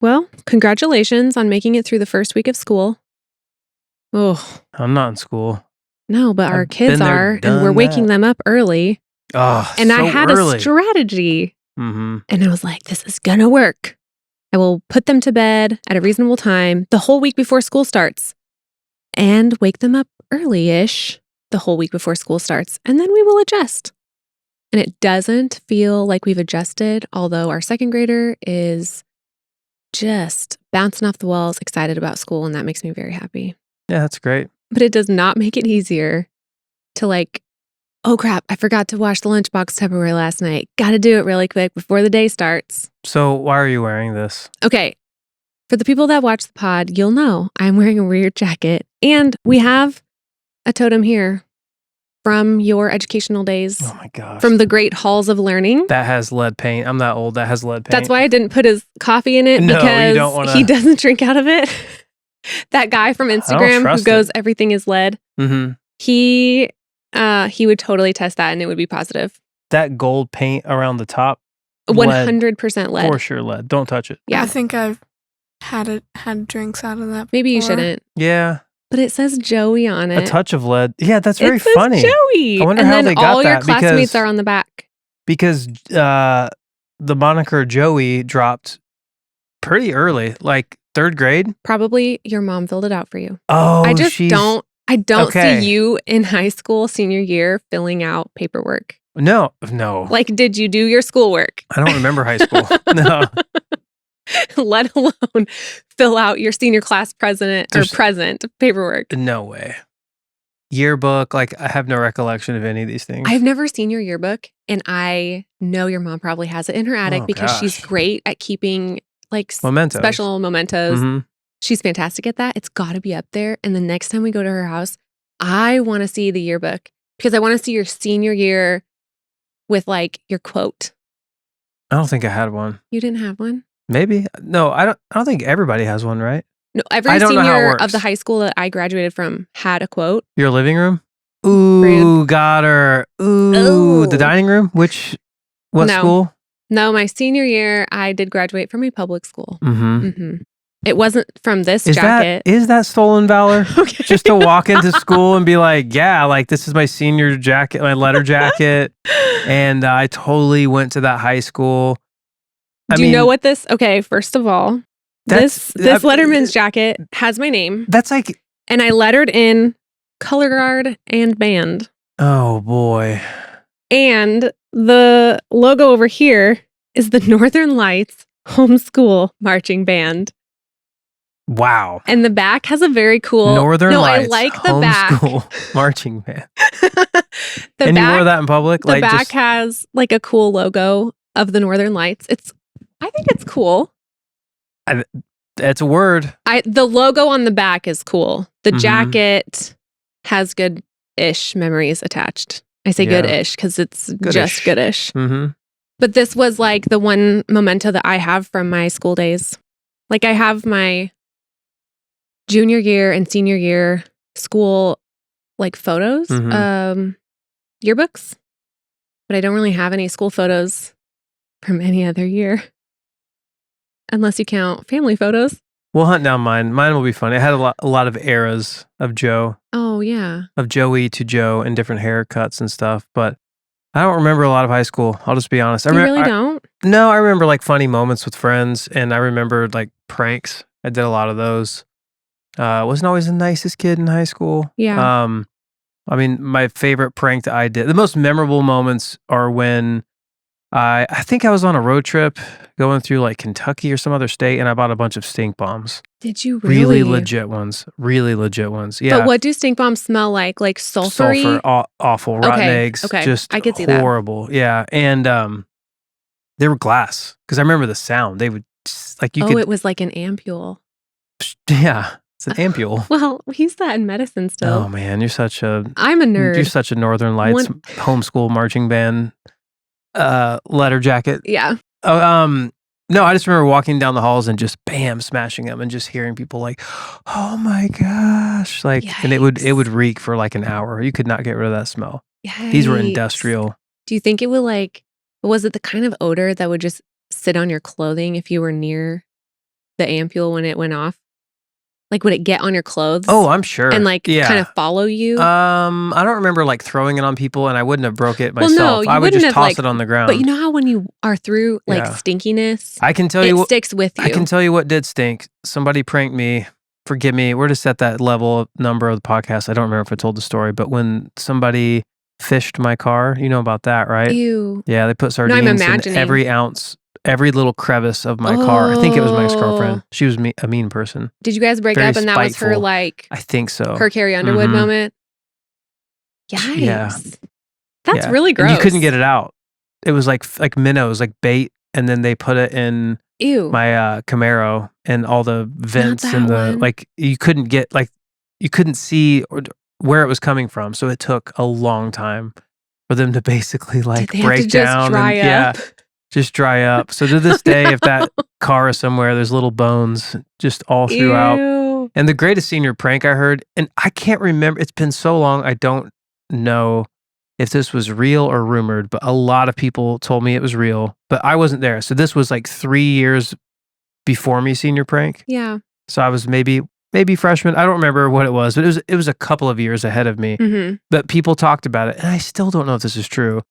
Well, congratulations on making it through the first week of school. Oh, I'm not in school. no, but our I've kids been there, are, and we're done waking that. them up early. Oh, And I so had early. a strategy, Mm-hmm. and I was like, this is gonna work. I will put them to bed at a reasonable time the whole week before school starts and wake them up early-ish the whole week before school starts, and then we will adjust. And it doesn't feel like we've adjusted, although our second grader is just bouncing off the walls, excited about school, and that makes me very happy. Yeah, that's great. But it does not make it easier to oh crap, I forgot to wash the lunchbox Tupperware last night. Gotta do it really quick before the day starts. So why are you wearing this? Okay, for the people that watch the pod, you'll know I'm wearing a weird jacket. And we have a totem here from your educational days, Oh my gosh. from the great halls of learning. That has lead paint. I'm that old. That has lead paint. That's why I didn't put his coffee in it, No, you because don't wanna- he doesn't drink out of it. That guy from Instagram who trust goes, it. everything is lead. Mm-hmm. He would totally test that and it would be positive. That gold paint around the top, 100% lead. for sure lead. Don't touch it. Yeah. I think I've had drinks out of that. Maybe you before. shouldn't. Yeah, But it says Joey on it. a touch of lead. Yeah, that's very it says funny. Joey. I wonder and how then they got all your that, classmates because- are on the back. Because the moniker Joey dropped pretty early, like 3rd grade. Probably your mom filled it out for you. Oh, I just don't okay. see you in high school senior year filling out paperwork. No. Like, did you do your schoolwork? I don't remember high school. No. Let alone fill out your senior class present paperwork. No way. Yearbook, like I have no recollection of any of these things. I've never seen your yearbook, and I know your mom probably has it in her attic because she's gosh. great at keeping Mementos. special mementos. Mhm. She's fantastic at that. It's got to be up there. And the next time we go to her house, I want to see the yearbook because I want to see your senior year with your quote. I don't think I had one. You didn't have one? Maybe. No, I don't think everybody has one, right? No, every I don't know how it senior works. of the high school that I graduated from had a quote. Your living room? Ooh, Rude. got her. Ooh, Ooh. the dining room? What No. school? No, my senior year, I did graduate from a public school. Mm-hmm. It wasn't from this jacket. Is that stolen valor? Okay. Just to walk into school and be like, yeah, like this is my senior jacket, my letter jacket. And I totally went to that high school. Do you know what this? Okay, first of all, this Letterman's jacket has my name, That's like, and I lettered in color guard and band. oh boy. And the logo over here is the Northern Lights Homeschool Marching Band. Wow. And the back has a very cool Northern Lights I like the back. homeschool marching band. The And back, you wore that in public? the back has a cool logo of the Northern Lights. I think it's cool. It's a word. The logo on the back is cool. The Mhm. jacket has good-ish memories attached. I say Yeah. good-ish because it's Goodish. just good-ish. Mm-hmm. But this was the one memento that I have from my school days. I have my junior year and senior year school photos, yearbooks, but I don't really have any school photos from any other year. Unless you count family photos. We'll hunt down mine. Mine will be fun. It had a lot of eras of Joe, Oh, yeah. of Joey to Joe, and different haircuts and stuff. But I don't remember a lot of high school. I'll just be honest. You really don't? No, I remember funny moments with friends, and I remember pranks. I did a lot of those. Wasn't always the nicest kid in high school. Yeah. I mean, my favorite prank that I did, the most memorable moments are when I think I was on a road trip going through Kentucky or some other state, and I bought a bunch of stink bombs. Did you really? Really legit ones. Yeah. But what do stink bombs smell like? Like sulfury? Sulfur, awful, rotten Okay, eggs. okay. Just I could see that. horrible. Yeah. And they were glass because I remember the sound. They would It was like an ampule. Yeah. It's an ampule. Well, we use that in medicine still. Oh man, you're such a I'm a nerd. You're such a Northern Lights homeschool marching band letter jacket. Yeah. Oh, no, I just remember walking down the halls and just bam, smashing them and just hearing people oh my gosh. And it would reek for an hour. You could not get rid of that smell. Yikes. These were industrial. Do you think it would was it the kind of odor that would just sit on your clothing if you were near the ampule when it went off? Like, would it get on your clothes? Oh, I'm sure. And like yeah. kind of follow you? I don't remember like throwing it on people, and I wouldn't have broke it Well, myself. no, I you would wouldn't just have, toss like, it on the ground. but you know how when you are through like Yeah. stinkiness, I can tell it you what sticks with you. I can tell you what did stink. Somebody pranked me. Forgive me. We're just at that level number of the podcast. I don't remember if I told the story, but when somebody fished my car, you know about that, right? Ew. Yeah, they put No, sardines I'm in imagining. every ounce, every little crevice of my car. I think it was my ex-girlfriend. Oh. She was a mean person. Did you guys break Very up and that was her spiteful. like I think so. her Carrie Underwood Mhm. moment? Yikes. Yeah. That's Yeah. really gross. And you couldn't get it out. It was like minnows, like bait, and then they put it in Ew. my Camaro, and all the vents that and the one. like. You couldn't see where it was coming from, so it took a long time for them to basically like Did they have break to just down dry and up? just dry up. So to this day, if that car is somewhere, there's little bones just all throughout. Ew. And the greatest senior prank I heard, and I can't remember, it's been so long, I don't know if this was real or rumored, but a lot of people told me it was real, but I wasn't there. So this was like 3 years before me senior prank. Yeah. So I was maybe freshman. I don't remember what it was, but it was a couple of years ahead of me. Mm-hmm. But people talked about it, and I still don't know if this is true.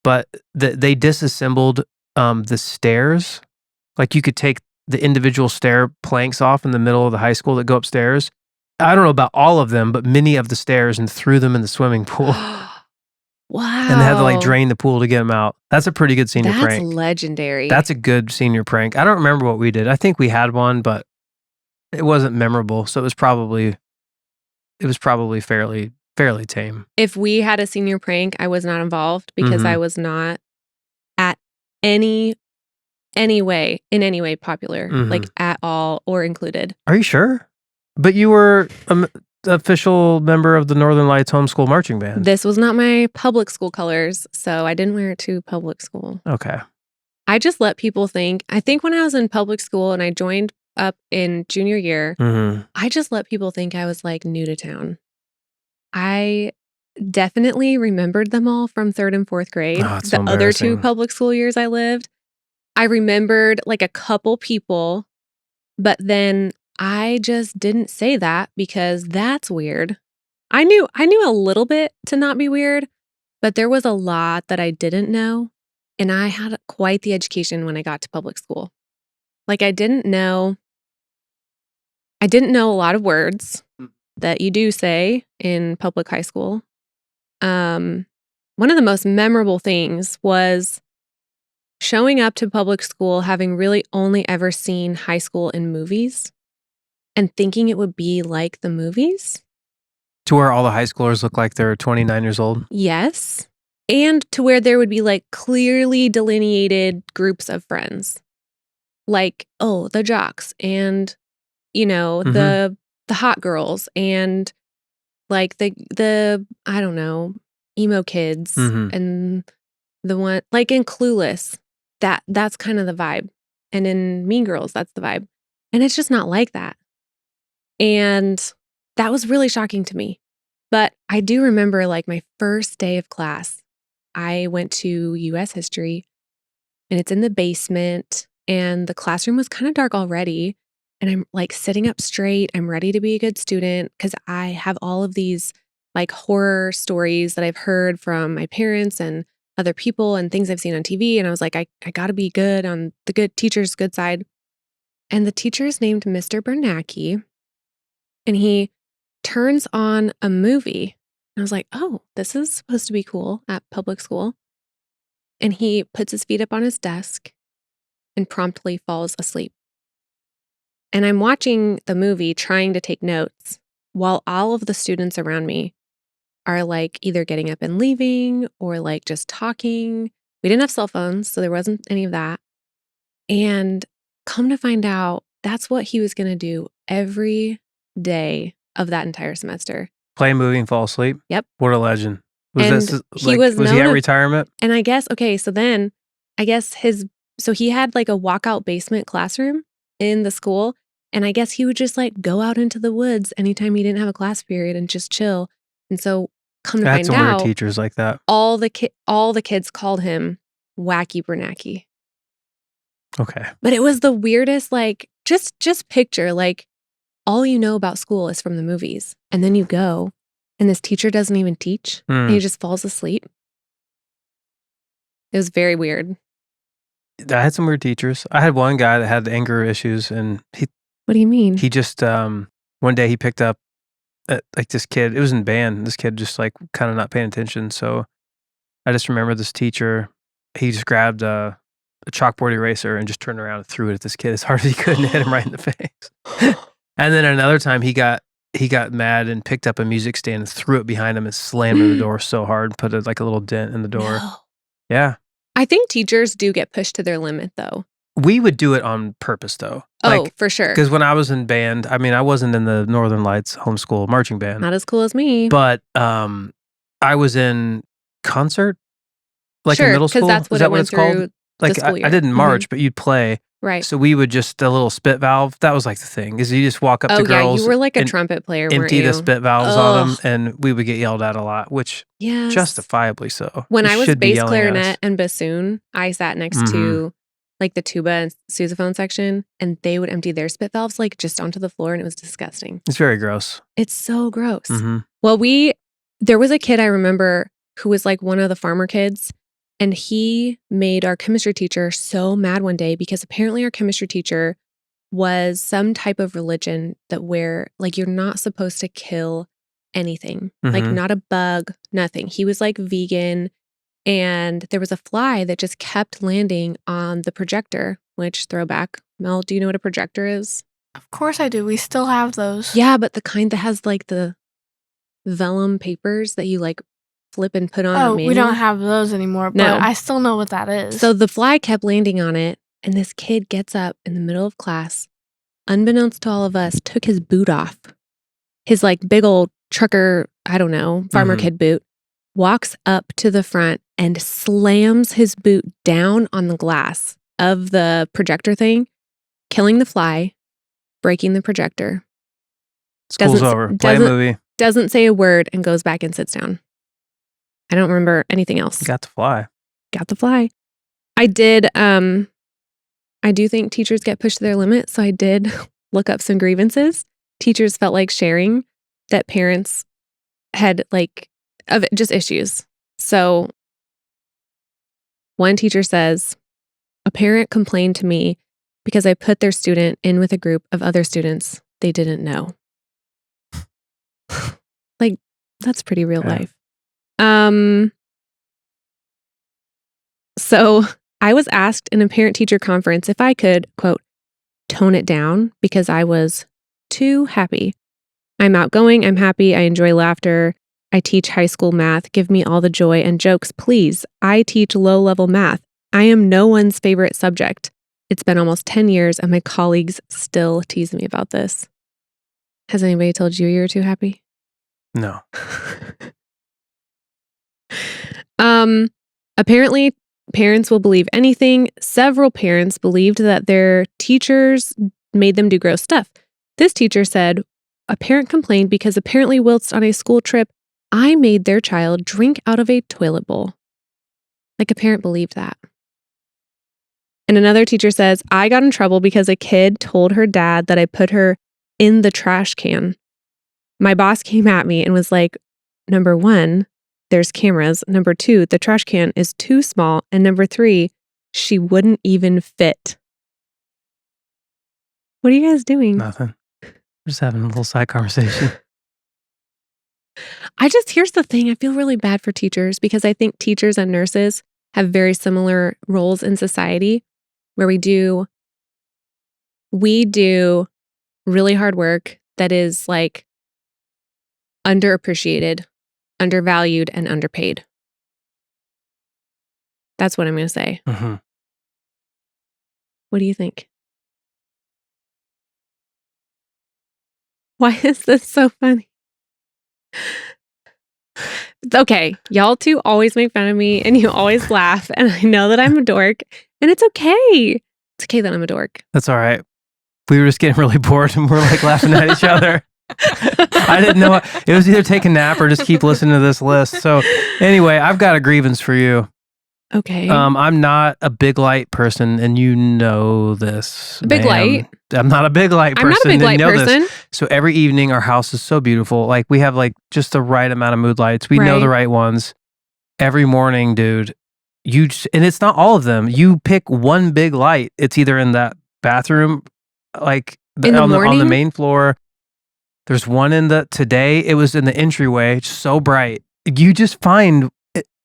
But they disassembled the stairs. Like you could take the individual stair planks off in the middle of the high school that go upstairs. I don't know about all of them, but many of the stairs, and threw them in the swimming pool. Wow. And they had to like drain the pool to get them out. That's a pretty good senior That's prank. legendary. That's a good senior prank. I don't remember what we did. I think we had one, but it wasn't memorable. So it was probably fairly tame. If we had a senior prank, I was not involved because Mhm. I was not at in any way popular, like at all or included. Are you sure? But you were the official member of the Northern Lights homeschool marching band. This was not my public school colors, so I didn't wear it to public school. Okay. I just let people think. I think when I was in public school and I joined up in junior year, I just let people think I was like new to town. I definitely remembered them all from 3rd and 4th grade. Oh, it's The so other 2 embarrassing. public school years I lived, I remembered like a couple people, but then I just didn't say that because that's weird. I knew a little bit to not be weird, but there was a lot that I didn't know, and I had quite the education when I got to public school. Like I didn't know a lot of words that you do say in public high school. One of the most memorable things was showing up to public school having really only ever seen high school in movies and thinking it would be like the movies. To where all the high schoolers look like they're 29 years old. Yes. And to where there would be like clearly delineated groups of friends. Like, oh, the jocks and, you know, the hot girls and like the I don't know, emo kids and the one like in Clueless. That's kind of the vibe. And in Mean Girls, that's the vibe. And it's just not like that. And that was really shocking to me. But I do remember like my first day of class, I went to US history and it's in the basement and the classroom was kind of dark already. And I'm like sitting up straight. I'm ready to be a good student because I have all of these like horror stories that I've heard from my parents and other people and things I've seen on TV. And I was like, I got to be good on the good teacher's good side. And the teacher is named Mr. Bernanke. And he turns on a movie. And I was like, oh, this is supposed to be cool at public school. And he puts his feet up on his desk and promptly falls asleep. And I'm watching the movie trying to take notes while all of the students around me are like either getting up and leaving or like just talking. We didn't have cell phones, so there wasn't any of that. And come to find out, that's what he was going to do every day of that entire semester. Play a movie and fall asleep? Yep. What a legend. Was And this he like, was was he known at to- retirement? And I guess, okay, so then I guess so he had like a walkout basement classroom in the school. And I guess he would just like go out into the woods anytime he didn't have a class period and just chill. And so come to That's find some weird out, teachers like that. all the kids called him Wacky Bernanke. Okay. But it was the weirdest, like, Just picture, like, all you know about school is from the movies. And then you go, and this teacher doesn't even teach. And he just falls asleep. It was very weird. I had some weird teachers. I had one guy that had anger issues, and What do you mean? he just one day he picked up like this kid. It was in band. This kid just like kind of not paying attention. So I just remember this teacher. He just grabbed a chalkboard eraser and just turned around and threw it at this kid as hard as he could and hit him right in the face. And then another time he got mad and picked up a music stand and threw it behind him and slammed in the door so hard, put like a little dent in the door. No. Yeah. I think teachers do get pushed to their limit, though. We would do it on purpose, though. Oh, for sure. Because when I was in band, I mean, I wasn't in the Northern Lights homeschool marching band. Not as cool as me. But I was in concert, like sure, in middle school. That's what Is that it what it's called? Like I didn't march, but you'd play. Right. So we would just a little spit valve. That was like the thing. Is you just walk up to girls. Oh yeah, you were like a trumpet player. Empty the spit valves on them, and we would get yelled at a lot, which justifiably so. When I was bass clarinet and bassoon, I sat next to like the tuba and sousaphone section, and they would empty their spit valves like just onto the floor, and it was disgusting. It's very gross. It's so gross. Well, there was a kid I remember who was like one of the farmer kids. And he made our chemistry teacher so mad one day because apparently our chemistry teacher was some type of religion that where like you're not supposed to kill anything, like not a bug, nothing. He was like vegan, and there was a fly that just kept landing on the projector, which throwback. Mel, do you know what a projector is? Of course I do. We still have those. Yeah, but the kind that has like the vellum papers that you like flip and put on a manual. We don't have those anymore, but I still know what that is. So the fly kept landing on it, and this kid gets up in the middle of class, unbeknownst to all of us, took his boot off. His like big old trucker, I don't know, farmer kid boot, walks up to the front and slams his boot down on the glass of the projector thing, killing the fly, breaking the projector. School's over. Play a movie. Doesn't say a word and goes back and sits down. I don't remember anything else. Got the fly. Got the fly. I did, I do think teachers get pushed to their limit, so I did look up some grievances. Teachers felt like sharing that parents had like just issues. So one teacher says, a parent complained to me because I put their student in with a group of other students they didn't know. Like, that's pretty real life. So I was asked in a parent-teacher conference if I could, quote, tone it down because I was too happy. I'm outgoing, I'm happy, I enjoy laughter. I teach high school math. Give me all the joy and jokes, please. I teach low-level math. I am no one's favorite subject. It's been almost 10 years and my colleagues still tease me about this. Has anybody told you were too happy? No. Apparently, parents will believe anything. Several parents believed that their teachers made them do gross stuff. This teacher said, a parent complained because apparently whilst on a school trip, I made their child drink out of a toilet bowl. Like a parent believed that. And another teacher says, I got in trouble because a kid told her dad that I put her in the trash can. My boss came at me and was like, number one, there's cameras. Number two, the trash can is too small. And number three, she wouldn't even fit. What are you guys doing? Nothing. Just having a little side conversation. Here's the thing. I feel really bad for teachers because I think teachers and nurses have very similar roles in society where we do really hard work that is like underappreciated, undervalued, and underpaid. That's what I'm going to say. What do you think? Why is this so funny? Okay, y'all two always make fun of me and you always laugh, and I know that I'm a dork, and it's okay. It's okay that I'm a dork. That's all right. We were just getting really bored and we're like laughing at each other. I didn't know. It was either take a nap or just keep listening to this list. So anyway, I've got a grievance for you. Okay. I'm not a big light person, and you know this. Big light? I'm not a big light person. I'm not a big light person. This. So every evening, our house is so beautiful. Like, we have like just the right amount of mood lights. We know the right ones. Every morning, dude, and it's not all of them. You pick one big light. It's either in that bathroom, like on the main floor. There's one today it was in the entryway, so bright. You just find,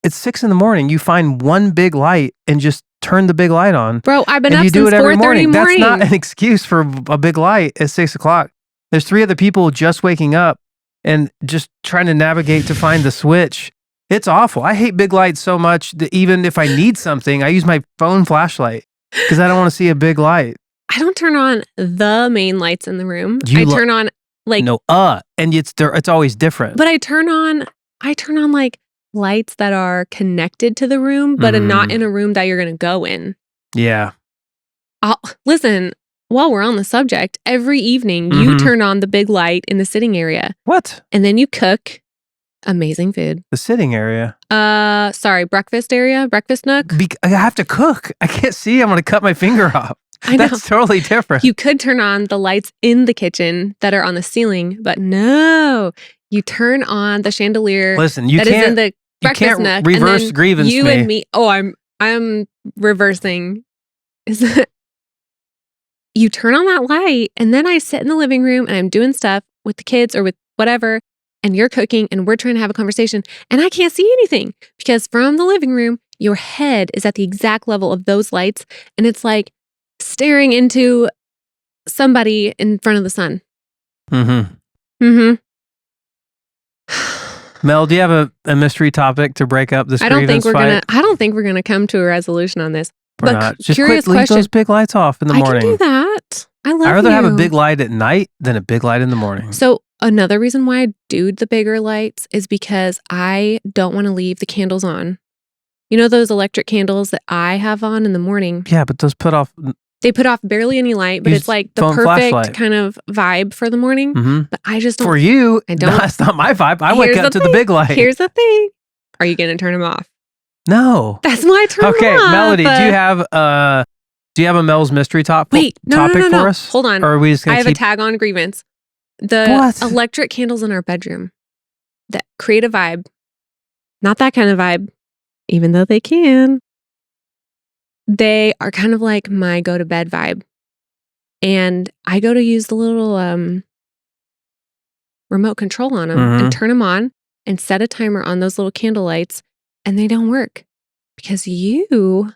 it's 6 a.m. You find one big light and just turn the big light on. Bro, I've been up since 4:30 morning. That's not an excuse for a big light at 6 o'clock. There's 3 other people just waking up and just trying to navigate to find the switch. It's awful. I hate big lights so much that even if I need something, I use my phone flashlight because I don't want to see a big light. I don't turn on the main lights in the room. I turn on and it's always different. But I turn on like lights that are connected to the room, but not in a room that you're going to go in. Yeah. Listen, while we're on the subject, every evening you turn on the big light in the sitting area. What? And then you cook amazing food. The sitting area? Sorry, breakfast area, breakfast nook. I have to cook. I can't see. I'm going to cut my finger off. I know. That's totally different. You could turn on the lights in the kitchen that are on the ceiling, but no. You turn on the chandelier is in the breakfast nook. Reverse grievance you and me. Oh, I'm reversing. You turn on that light, and then I sit in the living room and I'm doing stuff with the kids or with whatever, and you're cooking and we're trying to have a conversation, and I can't see anything because from the living room, your head is at the exact level of those lights, and it's like staring into somebody in front of the sun. Mel, do you have a mystery topic to break up this grievance fight? I don't think we're gonna come to a resolution on this. We're not. Just leave those big lights off in the morning. I can do that. I'd rather have a big light at night than a big light in the morning. So another reason why I do the bigger lights is because I don't want to leave the candles on. You know those electric candles that I have on in the morning? Yeah, but those they put off barely any light, but it's like the perfect flashlight kind of vibe for the morning. But I just don't. For you, that's not my vibe. I wake up to the big light. Here's the thing. Are you going to turn them off? No. That's why I turn them off. Okay, Melody, do you have a Mel's mystery topic for us? Hold on. Or are we just I have a tag on grievance. The electric candles in our bedroom that create a vibe. Not that kind of vibe, even though they can. They are kind of like my go to bed vibe. And I go to use the little remote control on them and turn them on and set a timer on those little candle lights, and they don't work because you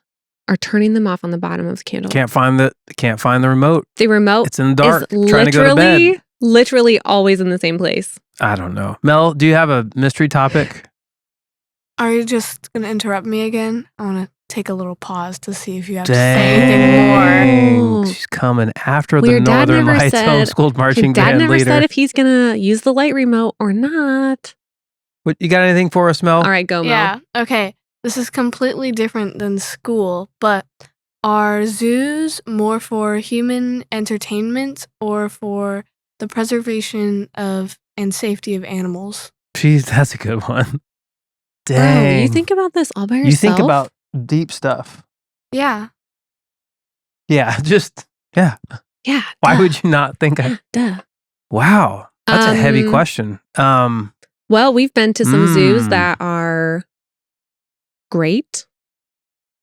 are turning them off on the bottom of the candle. Can't find the remote. The remote it's in the dark. Trying to go to bed. Literally always in the same place. I don't know. Mel, do you have a mystery topic? Are you just going to interrupt me again? I want to take a little pause to see if you have to say anything more. She's coming after the Northern Lights homeschooled marching band leader. Dad never said if he's going to use the light remote or not. What, you got anything for us, Mel? All right, go, Mel. Yeah, okay. This is completely different than school, but are zoos more for human entertainment or for the preservation of and safety of animals? Jeez, that's a good one. Dang. Bro, you think about this all by yourself? You think about deep stuff. Yeah. Yeah, Yeah. Why would you not think Duh. Wow. That's a heavy question. Well, we've been to some zoos that are great.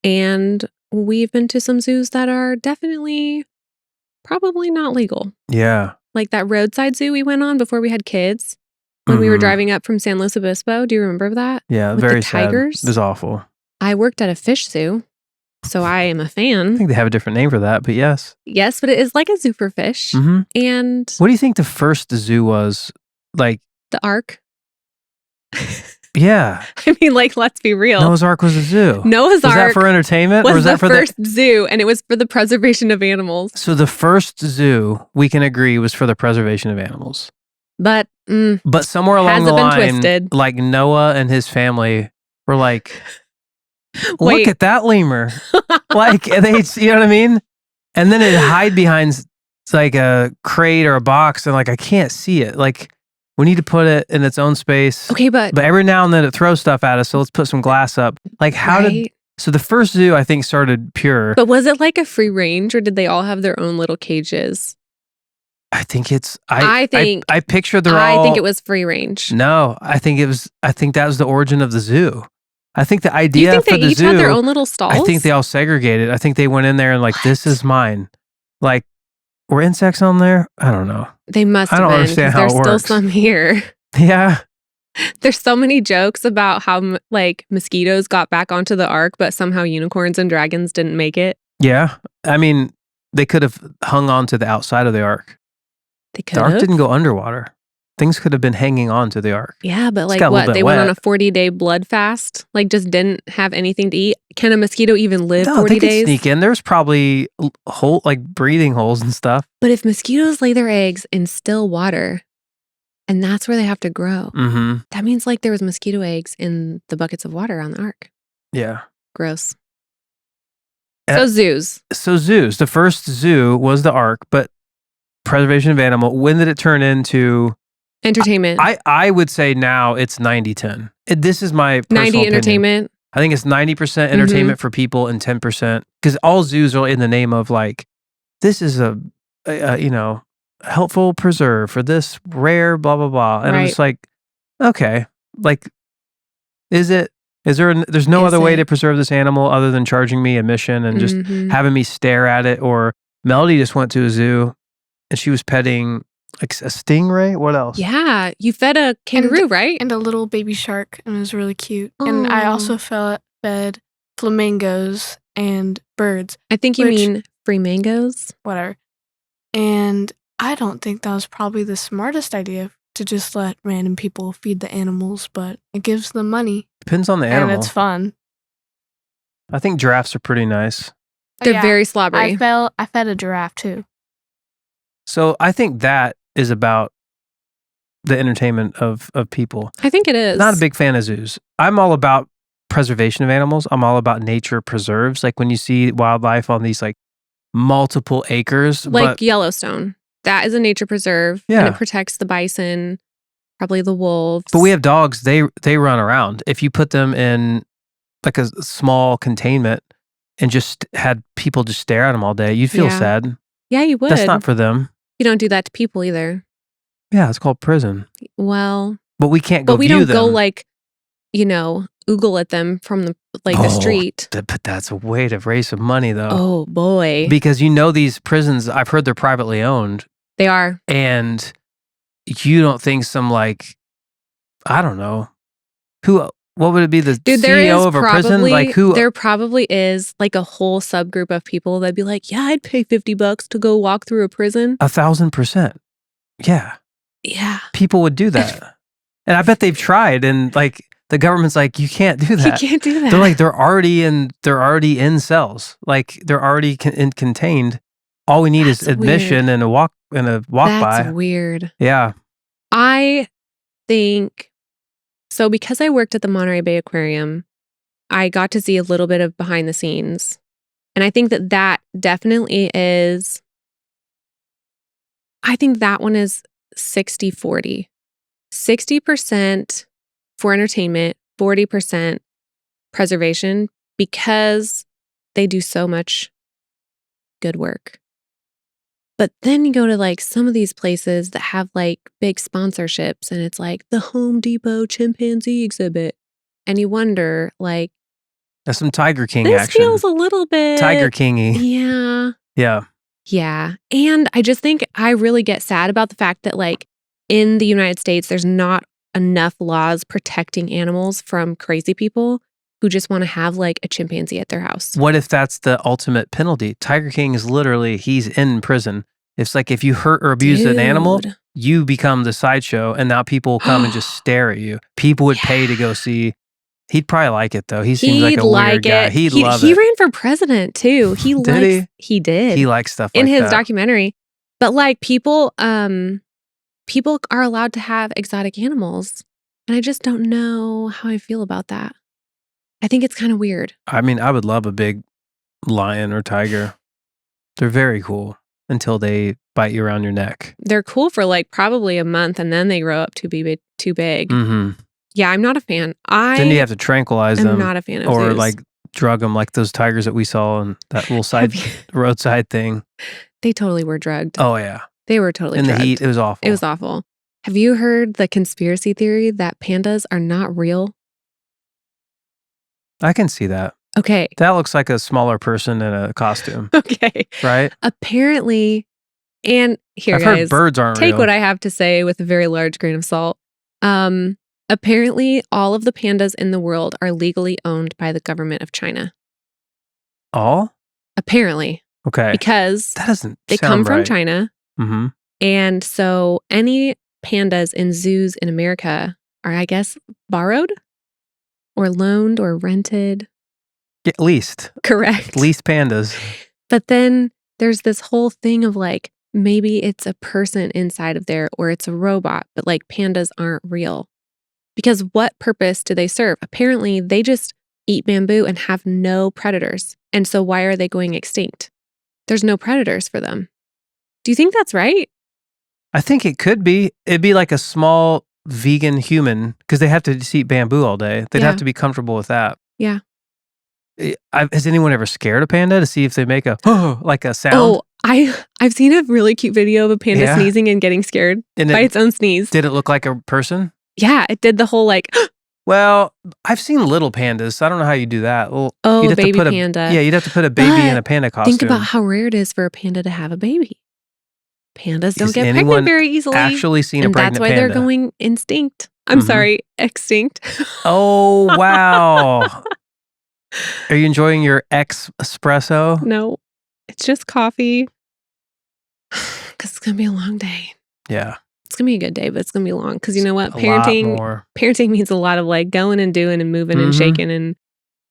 And we've been to some zoos that are definitely probably not legal. Yeah. Like that roadside zoo we went on before we had kids. When we were driving up from San Luis Obispo. Do you remember that? Yeah, with very the tigers? sad. It was awful. I worked at a fish zoo, so I am a fan. I think they have a different name for that, but yes. Yes, but it is like a zoo for fish. And what do you think the first zoo was? Like the Ark? Yeah. I mean, like, let's be real. Noah's Ark was a zoo. Noah's Ark. Was that for entertainment? Was or was the that for first zoo, and it was for the preservation of animals. So the first zoo, we can agree, was for the preservation of animals. But somewhere along the line, like Noah and his family were like, look at that lemur. Like, they, you know what I mean? And then it'd hide behind like a crate or a box, and like, I can't see it. Like, we need to put it in its own space. Okay, but every now and then it throws stuff at us, so let's put some glass up. Like, how did So the first zoo, I think, started pure. But was it like a free range, or did they all have their own little cages? I think it's. I think I picture they're I all. think it was free range. No, I think that was the origin of the zoo. I think the Do you idea think for they the each zoo. had their own little stalls? I think they all segregated. I think they went in there and like, this What? is mine. Like, were insects on there? I don't know. They must I have don't been. understand 'Cause how there's it still works. some here. Yeah. There's so many jokes about how like mosquitoes got back onto the ark, but somehow unicorns and dragons didn't make it. Yeah. I mean, they could have hung on to the outside of the ark. They could The ark have. didn't go underwater. Things could have been hanging on to the ark. Yeah, but It's like got a little what? bit They went on wet. a 40-day blood fast? Like just didn't have anything to eat? Can a mosquito even live No, 40 they could days? sneak in. There's probably like breathing holes and stuff. But if mosquitoes lay their eggs in still water, and that's where they have to grow, Mm-hmm. that means like there was mosquito eggs in the buckets of water on the ark. Yeah. Gross. And- So zoos. So zoos. The first zoo was the ark, but preservation of animal. When did it turn into? Entertainment. I would say now it's 90-10. This is my personal 90 opinion. entertainment. I think it's 90% entertainment for people and 10% because all zoos are in the name of like, this is a helpful preserve for this rare blah blah blah, and I'm just like, okay, like, is there? There's no other way to preserve this animal other than charging me admission and just having me stare at it. Or Melody just went to a zoo and she was petting like a stingray. What else? Yeah, you fed a kangaroo, right? And a little baby shark, and it was really cute. And I Aw. also fed flamingos and birds, I think you which- mean free mangoes. whatever. And I don't think that was probably the smartest idea to just let random people feed the animals, but it gives them money Depends on the and animal. it's fun. I think giraffes are pretty nice. They're Yeah, very slobbery. I fed a giraffe too. So I think that is about the entertainment of people. I think it is. Not a big fan of zoos. I'm all about preservation of animals. I'm all about nature preserves. Like when you see wildlife on these like multiple acres. like but Yellowstone. That is a nature preserve. Yeah. And it protects the bison, probably the wolves. But we have dogs, they run around. If you put them in like a small containment and just had people just stare at them all day, you'd feel Yeah. sad. Yeah, you would. That's not for them. You don't do that to people either. Yeah, it's called prison. Well, But we can't go but we view don't them. go like, oogle at them from the the Oh, street. But that's a way to raise some money though. Oh boy. Because these prisons, I've heard they're privately owned. They are. And you don't think some like, I don't know, what would it be? The Dude, there CEO is of a probably prison? Like who? there probably is like a whole subgroup of people that'd be like, yeah, I'd pay $50 to go walk through a prison. 1,000%. Yeah. Yeah. People would do that. And I bet they've tried and like the government's like, you can't do that. You can't do that. They're like, they're already in cells. Like they're already contained. All we need is That's admission weird. and a walk That's by. weird. Yeah. I think so because I worked at the Monterey Bay Aquarium, I got to see a little bit of behind the scenes. And I think that definitely is, I think that one is 60-40. 60% for entertainment, 40% preservation because they do so much good work. But then you go to like some of these places that have like big sponsorships and it's like the Home Depot chimpanzee exhibit. And you wonder like, That's some Tiger King this action. feels a little bit Tiger Kingy. Yeah. Yeah. Yeah. And I just think I really get sad about the fact that like in the United States, there's not enough laws protecting animals from crazy people who just want to have like a chimpanzee at their house. What if that's the ultimate penalty? Tiger King is literally, he's in prison. It's like if you hurt or abuse an animal, Dude. you become the sideshow and now people will come and just stare at you. People would pay to go see. He'd probably like it though. He seems like a weird guy. He'd love He it. ran for president too. He Did he did. He likes stuff like in his that. documentary. But like people are allowed to have exotic animals. And I just don't know how I feel about that. I think it's kind of weird. I mean, I would love a big lion or tiger. They're very cool until they bite you around your neck. They're cool for like probably a month and then they grow up to be too big. Mm-hmm. Yeah, I'm not a fan. Then you have to tranquilize I'm them not a fan of or zoos. like drug them like those tigers that we saw in that little Have you- roadside thing. They totally were drugged. Oh yeah, They were totally in drugged. the heat, it was awful. It was awful. Have you heard the conspiracy theory that pandas are not real? I can see that. Okay. That looks like a smaller person in a costume, Okay. right? Apparently, and here, I've guys, heard birds aren't take real. what I have to say with a very large grain of salt. Apparently, all of the pandas in the world are legally owned by the government of China. All? Apparently, Okay. because That doesn't they sound come from right. China. Mm-hmm. And so any pandas in zoos in America are, I guess, borrowed or loaned or rented. Yeah, leased Correct. pandas. But then there's this whole thing of like, maybe it's a person inside of there or it's a robot, but like pandas aren't real. Because what purpose do they serve? Apparently, they just eat bamboo and have no predators. And so why are they going extinct? There's no predators for them. Do you think that's right? I think it could be. It'd be like a small vegan human because they have to just eat bamboo all day. They'd Yeah. have to be comfortable with that. Yeah. Has anyone ever scared a panda to see if they make a like a sound? Oh, I've seen a really cute video of a panda Yeah? sneezing and getting scared And by its own sneeze. did it look like a person? Yeah, it did the whole like, Well, I've seen little pandas. So I don't know how you do that. Well, oh, you'd have baby to put panda. you'd have to put a baby in a But panda costume. think about how rare it is for a panda to have a baby. Pandas don't Has get anyone pregnant very easily. actually seen a And pregnant that's why panda? they're going extinct. I'm Mhm. sorry, extinct. Oh, wow. Are you enjoying your espresso? No, it's just coffee. Because it's going to be a long day. Yeah. It's going to be a good day, but it's going to be long. Because you know what? A lot Parenting more. means a lot of like going and doing and moving and Mhm. shaking. And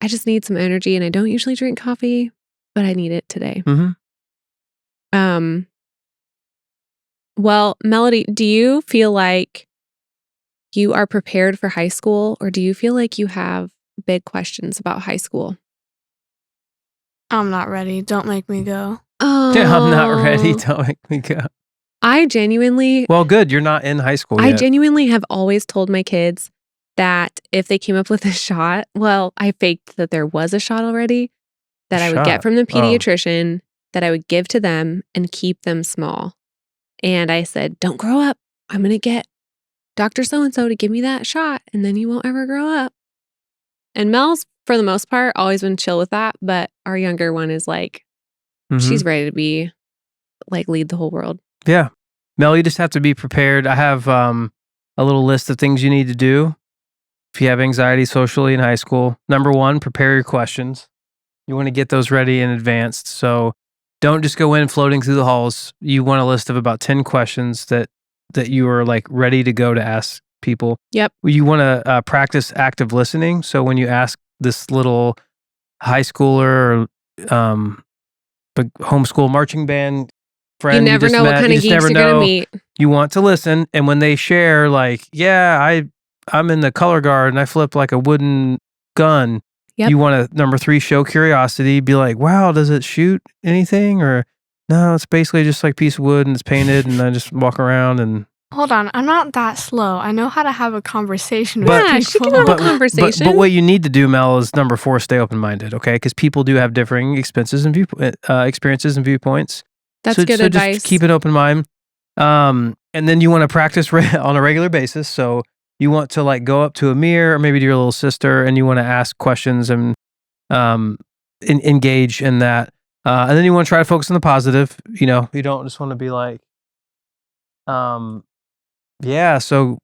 I just need some energy. And I don't usually drink coffee, but I need it today. Mhm. Well, Melody, do you feel like you are prepared for high school, or do you feel like you have big questions about high school? I'm not ready. Don't make me go. Oh, Yeah, I'm not ready. Don't make me go. I genuinely Well, good. You're not in high school yet. have always told my kids that if they came up with a shot, well, I faked that there was a shot already that I would get Shot. from the Oh. pediatrician that I would give to them and keep them small. And I said, don't grow up. I'm going to get Dr. So-and-so to give me that shot and then you won't ever grow up. And Mel's, for the most part, always been chill with that. But our younger one is like, Mhm. she's ready to be like lead the whole world. Yeah. Mel, you just have to be prepared. I have a little list of things you need to do if you have anxiety socially in high school. Number 1, prepare your questions. You want to get those ready in advance. So don't just go in floating through the halls. You want a list of about 10 questions that you are like ready to go to ask people. Yep. You want to practice active listening. So when you ask this little high schooler or the homeschool marching band friend, You never just know what met, kind you of just geeks never you're going to know. meet. You want to listen, and when they share, like, yeah, I'm in the color guard and I flip like a wooden gun. Yep. You want to, number 3, show curiosity. Be like, wow, does it shoot anything? Or no, it's basically just like a piece of wood and it's painted, and I just walk around and. Hold on, I'm not that slow. I know how to have a conversation with Yeah, she people. can have a conversation. But what you need to do, Mel, is number 4, stay open minded. Okay, because people do have differing experiences and viewpoints. That's so, good so advice. Just keep an open mind. And then you want to practice on a regular basis. So you want to like go up to a mirror or maybe to your little sister, and you want to ask questions and engage in that. And then you want to try to focus on the positive. You know, you don't just want to be like, yeah, so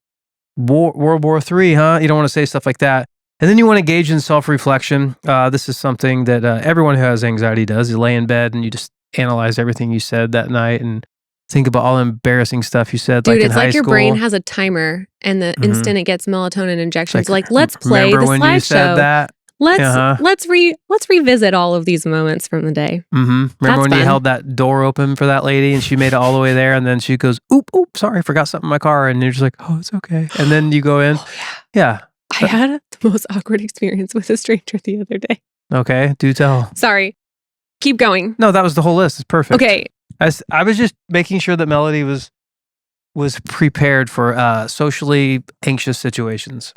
World War III, huh? You don't want to say stuff like that. And then you want to engage in self-reflection. This is something that everyone who has anxiety does. You lay in bed and you just analyze everything you said that night and think about all the embarrassing stuff you said. Dude, like in it's high like your school. brain has a timer, and the Mhm. instant it gets melatonin injections, It's like let's play the remember when you said slideshow. that? Let's revisit all of these moments from the day. Remember That's when you fun. held that door open for that lady and she made it all the way there, and then she goes, oop, sorry, I forgot something in my car, and you're just like, oh, it's okay. And then you go in. Oh yeah. Yeah. I had the most awkward experience with a stranger the other day. Okay. Do tell. Sorry. Keep going. No, that was the whole list. It's perfect. Okay. I was just making sure that Melody was prepared for socially anxious situations.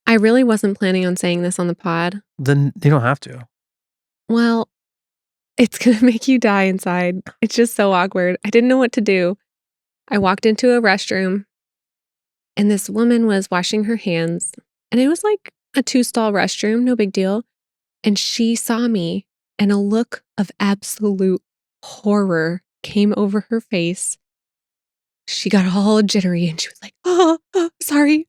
I really wasn't planning on saying this on the pod. Then you don't have to. Well, it's going to make you die inside. It's just so awkward. I didn't know what to do. I walked into a restroom and this woman was washing her hands. And it was like a 2-stall restroom, no big deal. And she saw me and a look of absolute horror came over her face. She got all jittery and she was like, sorry.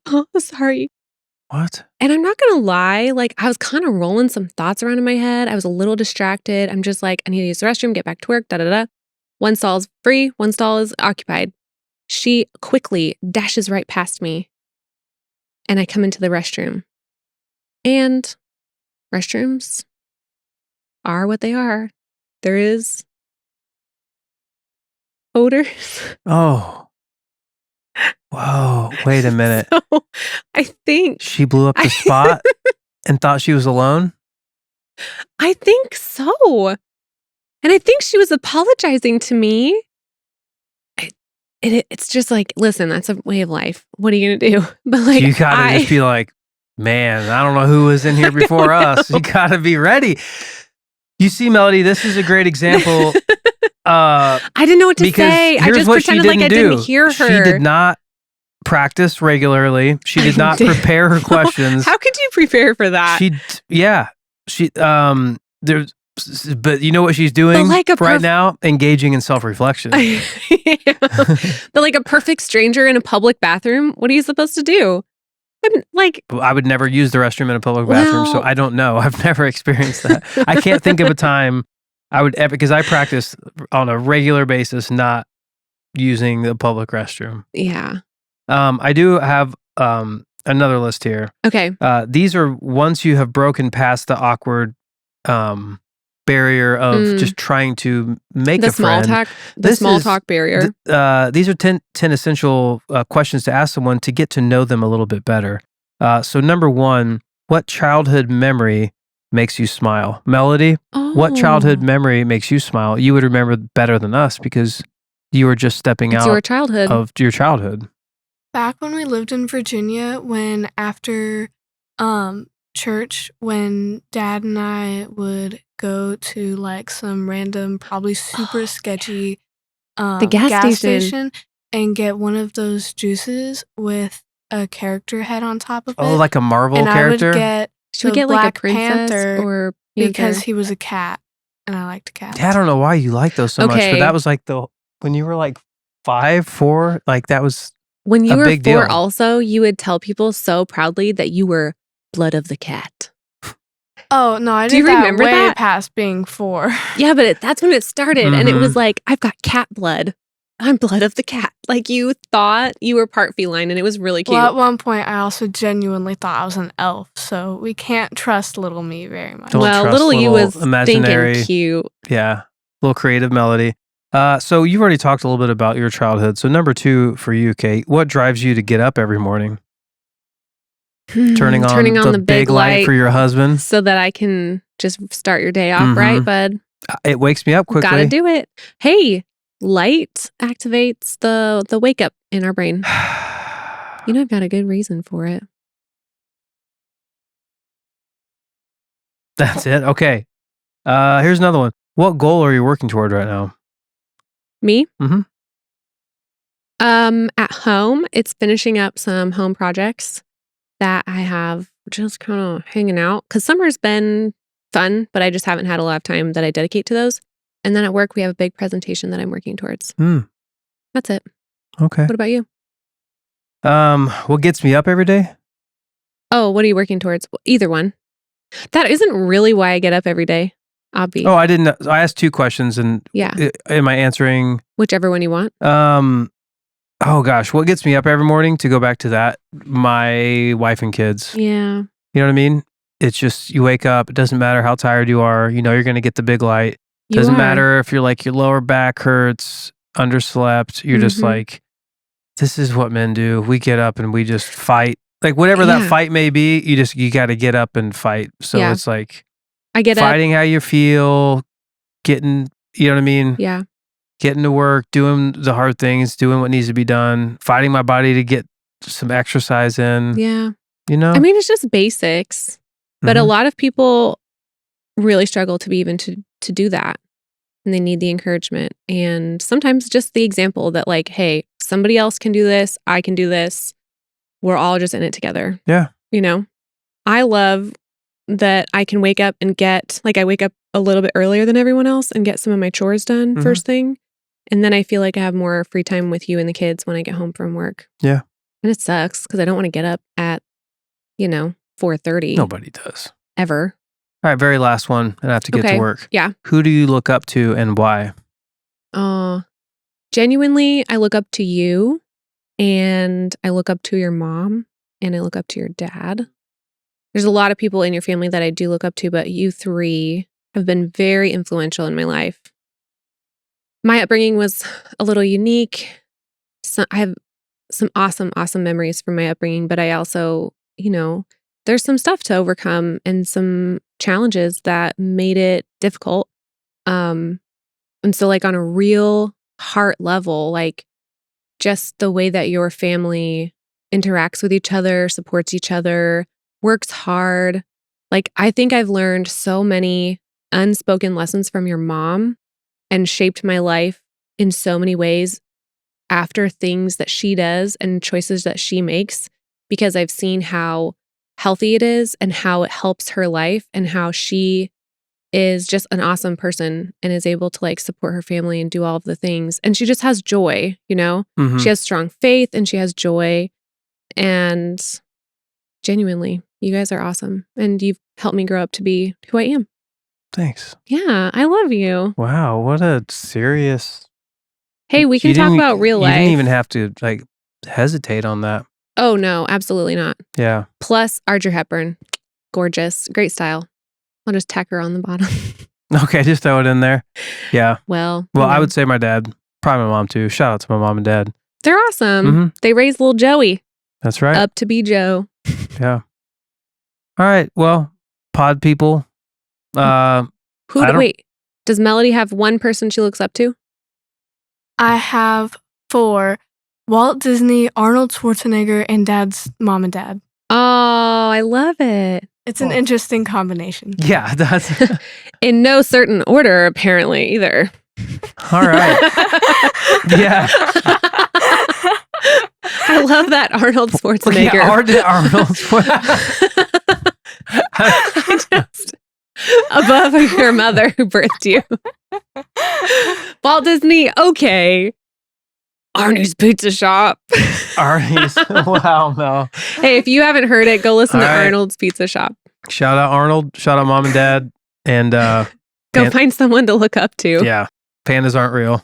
What? And I'm not going to lie, like I was kind of rolling some thoughts around in my head. I was a little distracted. I'm just like, I need to use the restroom, get back to work, One stall is free, one stall is occupied. She quickly dashes right past me and I come into the restroom. And restrooms are what they are. There is odors. Oh. Whoa. Wait a minute. So I think She blew up the spot and thought she was alone? I think so. And I think she was apologizing to me. It's just like, listen, that's a way of life. What are you going to do? But like, You gotta just be like, man, I don't know who was in here before us. You gotta be ready. You see, Melody, this is a great example. I didn't know what to say. I just pretended like I didn't hear her. She did not practice regularly. She did not prepare her questions. How could you prepare for that? But you know what she's doing right now? Engaging in self-reflection. But like a perfect stranger in a public bathroom, what are you supposed to do? I would never use the restroom in a public bathroom, so I don't know. I've never experienced that. I can't think of a time I would ever, because I practice on a regular basis not using the public restroom. Yeah. I do have another list here. Okay. These are once you have broken past the awkward barrier of just trying to make a friend. The small talk barrier. These are 10 essential questions to ask someone to get to know them a little bit better. So number 1, what childhood memory makes you smile? Melody, what childhood memory makes you smile? You would remember better than us because you were just stepping out your childhood. of your childhood. Back when we lived in Virginia, when after church, when Dad and I would go to like some random, probably super sketchy the gas station and get one of those juices with a character head on top of it. Oh, like a Marvel character? I would get like a princess Panther or because he was a cat and I liked cats. Yeah, I don't know why you like those so much, but that was like when you were like 5, 4, like that was when you a were big 4 deal. Also, you would tell people so proudly that you were blood of the cat. Oh, no, I Do you did that remember way that? past being 4. Yeah, but that's when it started. And it was like, I've got cat blood. I'm blood of the cat. Like you thought you were part feline and it was really cute. Well, at one point, I also genuinely thought I was an elf. So we can't trust little me very much. Don't trust little you was imaginary, thinking cute. Yeah, little creative Melody. So you've already talked a little bit about your childhood. So number 2 for you, Kate, what drives you to get up every morning? Turning on the big light for your husband so that I can just start your day off right, bud. It wakes me up quickly. Gotta do it. Hey, light activates the wake up in our brain. You know, I've got a good reason for it. That's it. Okay. Here's another one. What goal are you working toward right now? Me? Mm-hmm. At home, it's finishing up some home projects that I have just kind of hanging out because summer's been fun, but I just haven't had a lot of time that I dedicate to those. And then at work, we have a big presentation that I'm working towards. That's it. Okay. What about you? What gets me up every day? Oh, what are you working towards? Either one. That isn't really why I get up every day. Obvi. Oh, I didn't. I asked 2 questions, and am I answering whichever one you want? Oh gosh, what gets me up every morning? To go back to that, my wife and kids. Yeah. You know what I mean? It's just you wake up. It doesn't matter how tired you are. You know you're going to get the big light. Doesn't matter if you're like your lower back hurts, underslept. You're just like, this is what men do. We get up and we just fight. Like whatever that fight may be, you got to get up and fight. So it's like I get fighting how you feel, getting, you know what I mean? Yeah. Getting to work, doing the hard things, doing what needs to be done, fighting my body to get some exercise in. Yeah. you know? I mean, it's just basics. But a Mhm. lot of people really struggle to be even to do that. And they need the encouragement. And sometimes just the example that like, hey, somebody else can do this. I can do this. We're all just in it together. Yeah. You know, I love that I can wake up and I wake up a little bit earlier than everyone else and get some of my chores done Mhm. first thing. And then I feel like I have more free time with you and the kids when I get home from work. Yeah. And it sucks because I don't want to get up at, 4:30 Nobody does. ever. All right, very last one, and I have to get to Okay. work. Yeah. Who do you look up to and why? Genuinely, I look up to you and I look up to your mom and I look up to your dad. There's a lot of people in your family that I do look up to, but you three have been very influential in my life. My upbringing was a little unique. So I have some awesome, awesome memories from my upbringing, but I also, there's some stuff to overcome and some challenges that made it difficult. And so like on a real heart level, like just the way that your family interacts with each other, supports each other, works hard. Like I think I've learned so many unspoken lessons from your mom and shaped my life in so many ways after things that she does and choices that she makes because I've seen how healthy it is and how it helps her life and how she is just an awesome person and is able to like support her family and do all of the things. And she just has joy, Mhm. She has strong faith and she has joy. And genuinely, you guys are awesome. And you've helped me grow up to be who I am. Thanks. Yeah, I love you. Wow, what a serious. Hey, we can You talk didn't- about real You life. didn't even have to like hesitate on that. Oh, no, absolutely not. Yeah. Plus, Audrey Hepburn. Gorgeous. Great style. I'll just tack her on the bottom. Okay, just throw it in there. Yeah. Well, I would say my dad, probably my mom too. Shout out to my mom and dad. they're awesome. Mhm. They raised little Joey That's right. up to be Joe. Yeah. All right. Well, pod people. Wait, does Melody have one person she looks up to? I have 4: Walt Disney, Arnold Schwarzenegger, and Dad's mom and dad. Oh, I love it. It's an interesting combination. Yeah, that's In no certain order, apparently, either. all right. Yeah. I love that Arnold Schwarzenegger. Yeah, Arnold. Just above your mother who birthed you. Walt Disney, okay. Arnie's Pizza Shop. Arnie's. Wow, no. Hey, if you haven't heard it, go listen to All right. Arnold's Pizza Shop. Shout out Arnold. Shout out mom and dad. And Go find someone to look up to. yeah, pandas aren't real.